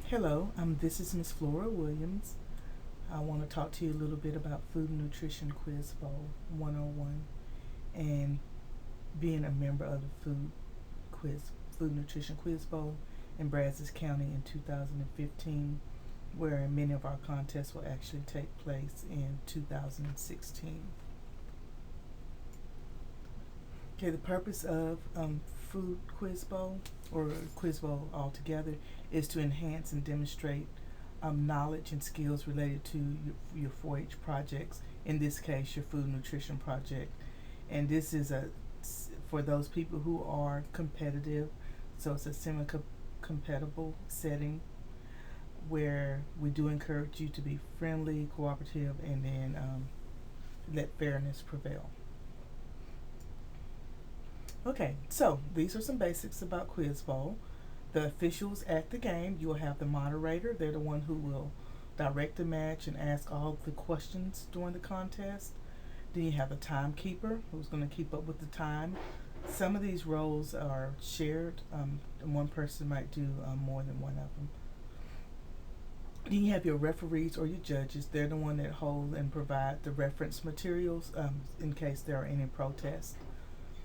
Hello, this is Miss Flora Williams. I want to talk to you a little bit about Food and Nutrition Quiz Bowl 101 and being a member of the Food and Nutrition Quiz Bowl in Brazos County in 2015, where many of our contests will actually take place in 2016. Okay, the purpose of Food Quiz Bowl or Quiz Bowl altogether is to enhance and demonstrate knowledge and skills related to your 4-H projects. In this case, your food nutrition project, and this is for those people who are competitive. So it's a semi-compatible setting where we do encourage you to be friendly, cooperative, and then let fairness prevail. Okay, so these are some basics about Quiz Bowl. The officials at the game, you will have the moderator. They're the one who will direct the match and ask all the questions during the contest. Then you have the timekeeper who's going to keep up with the time. Some of these roles are shared. One person might do more than one of them. Then you have your referees or your judges. They're the one that hold and provide the reference materials in case there are any protests.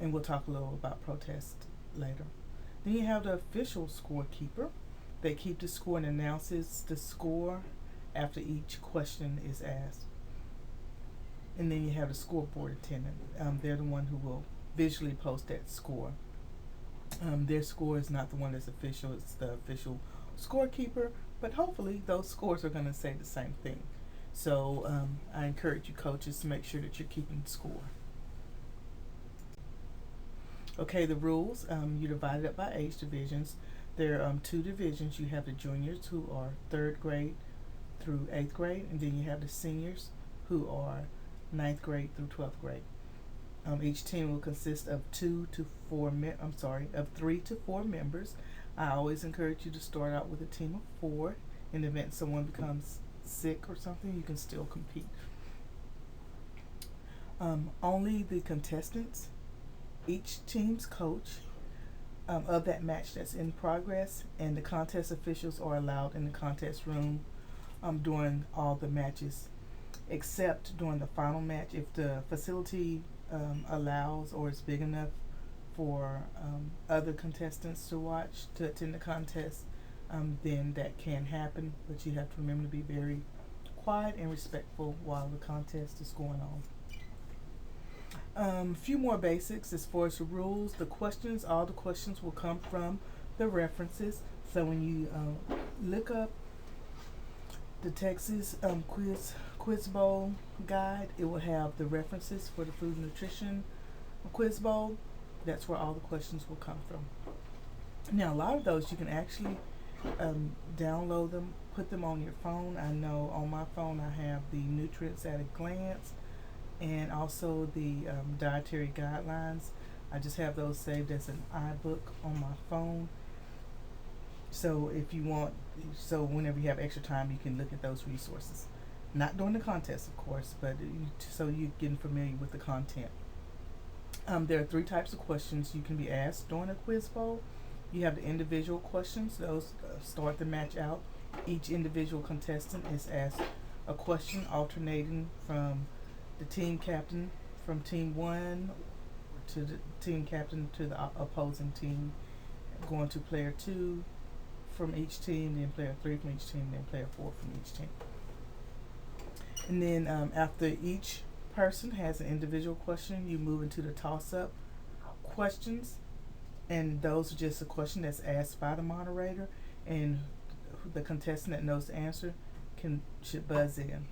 And we'll talk a little about protests later. Then you have the official scorekeeper. They keep the score and announces the score after each question is asked. And then you have the scoreboard attendant. They're the one who will visually post that score. Their score is not the one that's official, it's the official scorekeeper, but hopefully those scores are going to say the same thing. So I encourage you coaches to make sure that you're keeping score. Okay, the rules, you divide it up by age divisions. There are two divisions. You have the juniors who are 3rd grade through 8th grade, and then you have the seniors who are 9th grade through 12th grade. Each team will consist of 3 to 4 members. I always encourage you to start out with a team of 4. In the event someone becomes sick or something, you can still compete. Only the contestants, each team's coach of that match that's in progress, and the contest officials are allowed in the contest room during all the matches, except during the final match. If the facility allows or is big enough for other contestants to attend the contest, then that can happen, but you have to remember to be very quiet and respectful while the contest is going on. A few more basics as far as the rules. All the questions will come from the references. So when you look up the Texas Quiz Bowl guide, it will have the references for the Food and Nutrition Quiz Bowl. That's where all the questions will come from. Now, a lot of those you can actually download them, put them on your phone. I know on my phone I have the Nutrients at a Glance and also the dietary guidelines. I just have those saved as an iBook on my phone. So whenever you have extra time, you can look at those resources. Not during the contest, of course, but so you're getting familiar with the content. There are 3 types of questions you can be asked during a quiz bowl. You have the individual questions. Those start the match out. Each individual contestant is asked a question alternating from the team captain from team 1 to the team captain to the opposing team, going to player 2 from each team, then player 3 from each team, then player 4 from each team. And then after each person has an individual question, you move into the toss-up questions, and those are just a question that's asked by the moderator, and the contestant that knows the answer should buzz in.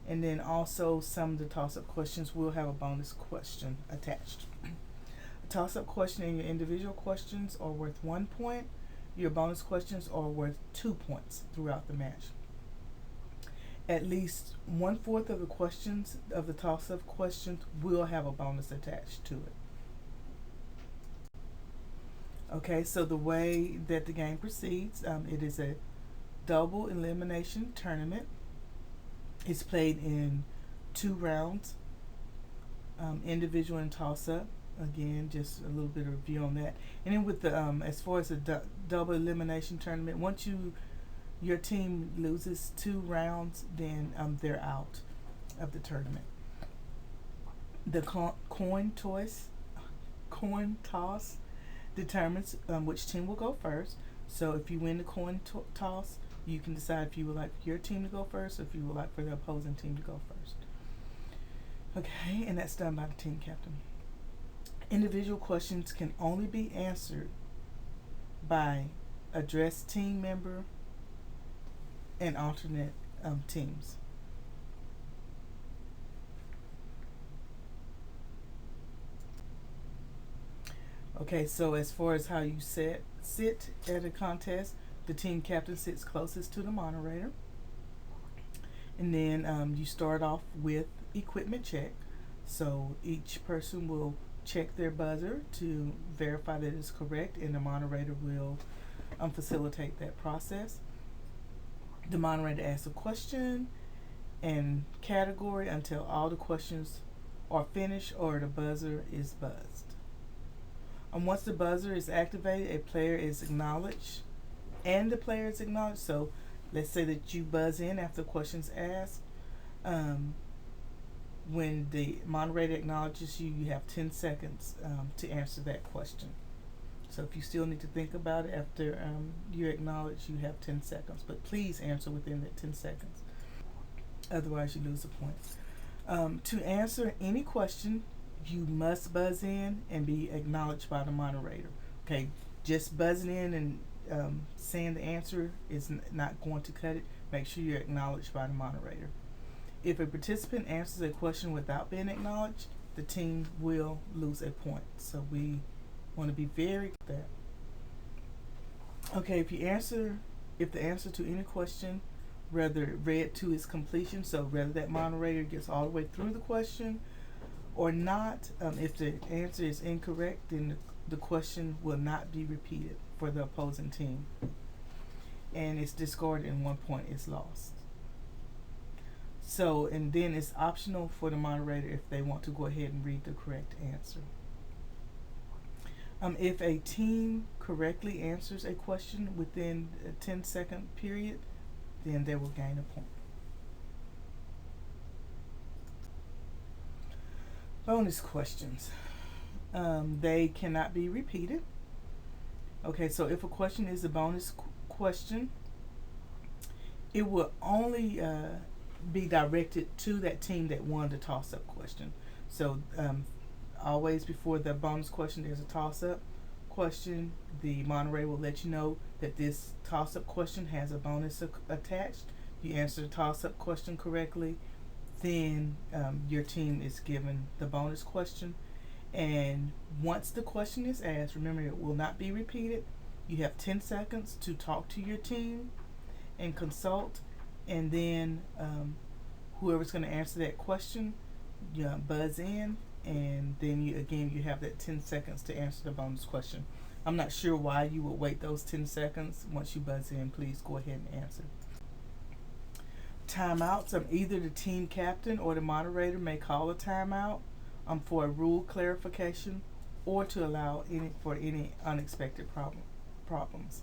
And then also some of the toss-up questions will have a bonus question attached. A toss-up question and your individual questions are worth 1 point. Your bonus questions are worth 2 points throughout the match. At least 1/4 of the questions of the toss-up questions will have a bonus attached to it. Okay, so the way that the game proceeds, it is a double elimination tournament. It's played in 2 rounds, individual and toss-up. Again, just a little bit of review on that. And then with the as far as the double elimination tournament, once you your team loses 2 rounds, then they're out of the tournament. The coin toss determines which team will go first. So if you win the toss, you can decide if you would like your team to go first or if you would like for the opposing team to go first. Okay, and that's done by the team captain. Individual questions can only be answered by addressed team member and alternate teams. Okay, so as far as how you sit at a contest, the team captain sits closest to the moderator. And then you start off with equipment check. So each person will check their buzzer to verify that it's correct, and the moderator will facilitate that process. The moderator asks a question and category until all the questions are finished or the buzzer is buzzed. Once the buzzer is activated, a player is acknowledged, and the player is acknowledged. So let's say that you buzz in after the question's asked. When the moderator acknowledges you, you have 10 seconds to answer that question. So if you still need to think about it after you're acknowledged, you have 10 seconds. But please answer within that 10 seconds. Otherwise, you lose a point. To answer any question, you must buzz in and be acknowledged by the moderator. Okay, just buzzing in and saying the answer is not going to cut it. Make sure you're acknowledged by the moderator. If a participant answers a question without being acknowledged, the team will lose a point. So we want to be very clear. Okay, if the answer to any question rather read to its completion, so whether that moderator gets all the way through the question or not, if the answer is incorrect, then the question will not be repeated for the opposing team, and it's discarded and 1 point is lost. So, and then it's optional for the moderator if they want to go ahead and read the correct answer. If a team correctly answers a question within a 10-second period, then they will gain a point. Bonus questions. They cannot be repeated. Okay, so if a question is a bonus question, it will only be directed to that team that won the toss-up question. So always before the bonus question, there's a toss-up question. The moderator will let you know that this toss-up question has a bonus attached. You answer the toss-up question correctly, then your team is given the bonus question. And once the question is asked, remember it will not be repeated. You have 10 seconds to talk to your team and consult, and then whoever's going to answer that question, buzz in, and then you have that 10 seconds to answer the bonus question. I'm not sure why you would wait those 10 seconds. Once you buzz in, please go ahead and answer. Timeouts. Either the team captain or the moderator may call a timeout for a rule clarification or to allow any unexpected problems.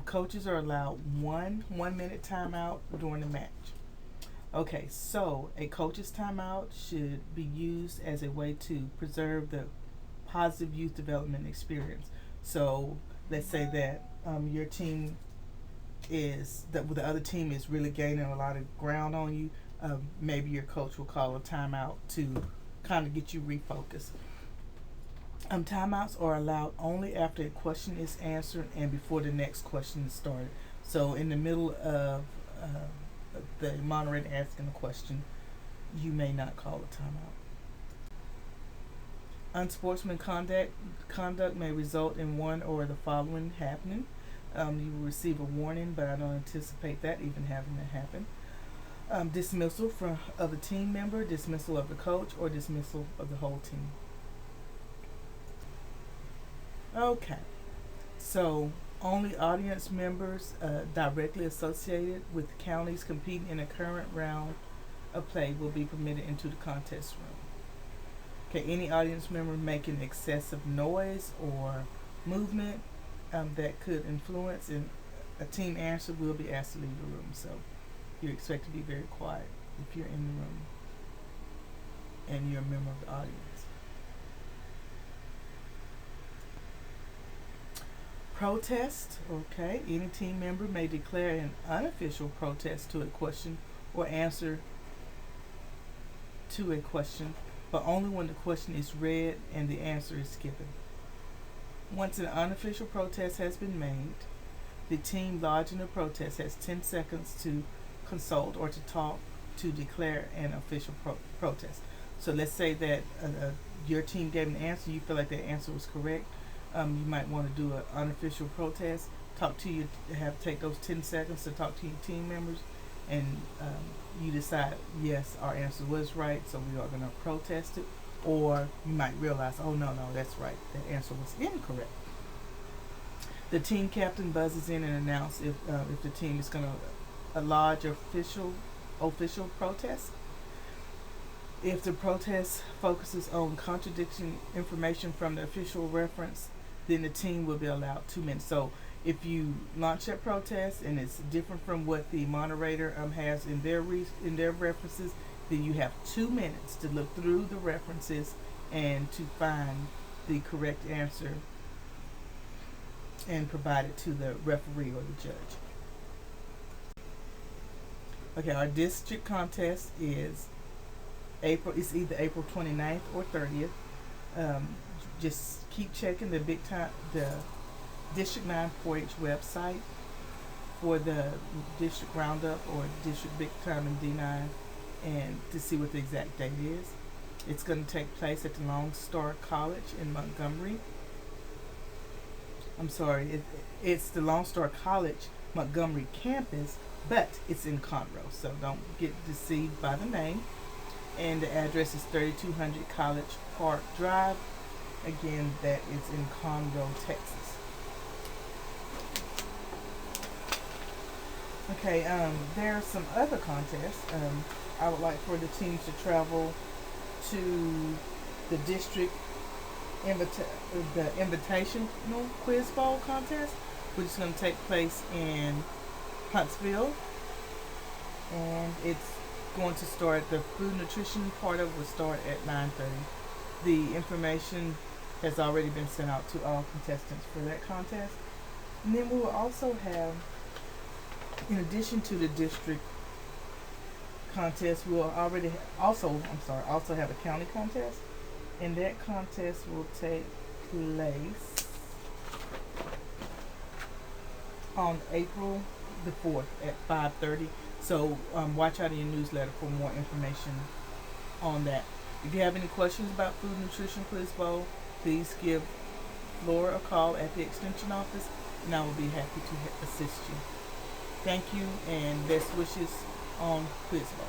Coaches are allowed one 1-minute timeout during the match. Okay, so a coach's timeout should be used as a way to preserve the positive youth development experience. So let's say that your team the other team is really gaining a lot of ground on you. Maybe your coach will call a timeout to kind of get you refocused. Timeouts are allowed only after a question is answered and before the next question is started. So in the middle of the moderator asking a question, you may not call a timeout. Unsportsmanlike conduct may result in one or the following happening. You will receive a warning, but I don't anticipate that even having to happen. Dismissal of a team member, dismissal of the coach, or dismissal of the whole team. Okay, so only audience members directly associated with counties competing in a current round of play will be permitted into the contest room. Okay, any audience member making excessive noise or movement that could influence a team answer will be asked to leave the room. So you're expected to be very quiet if you're in the room and you're a member of the audience. Protest, okay. Any team member may declare an unofficial protest to a question or answer to a question, but only when the question is read and the answer is given. Once an unofficial protest has been made, the team lodging the protest has 10 seconds to consult or to talk to declare an official protest. So let's say that your team gave an answer, you feel like that answer was correct. You might want to do an unofficial protest. Take those 10 seconds to talk to your team members, and you decide, yes, our answer was right, so we are going to protest it. Or you might realize, oh no, that's right, that answer was incorrect. The team captain buzzes in and announces if the team is going to lodge official protest. If the protest focuses on contradicting information from the official reference, then the team will be allowed 2 minutes. So if you launch that protest and it's different from what the moderator has in their references, then you have 2 minutes to look through the references and to find the correct answer and provide it to the referee or the judge. Okay, our district contest is it's either April 29th or 30th. Just keep checking the District 9 4-H website for the district roundup or district big time in D9 and to see what the exact date is. It's going to take place at the Lone Star College in Montgomery. I'm sorry, it's the Lone Star College Montgomery campus, but it's in Conroe, so don't get deceived by the name. And the address is 3200 College Park Drive. Again, that is in Conroe, Texas. Okay, there are some other contests. I would like for the teams to travel to the district the invitational quiz bowl contest, which is going to take place in Huntsville, and it's going to start, the food nutrition part of it will start at 9:30. The information has already been sent out to all contestants for that contest. And then we will also have, in addition to the district contest, we will also have a county contest, and that contest will take place on April the 4th at 5:30. So watch out in your newsletter for more information on that. If you have any questions about Food Nutrition Quiz Bowl, please give Laura a call at the Extension office, and I will be happy to assist you. Thank you, and best wishes on Quiz Bowl.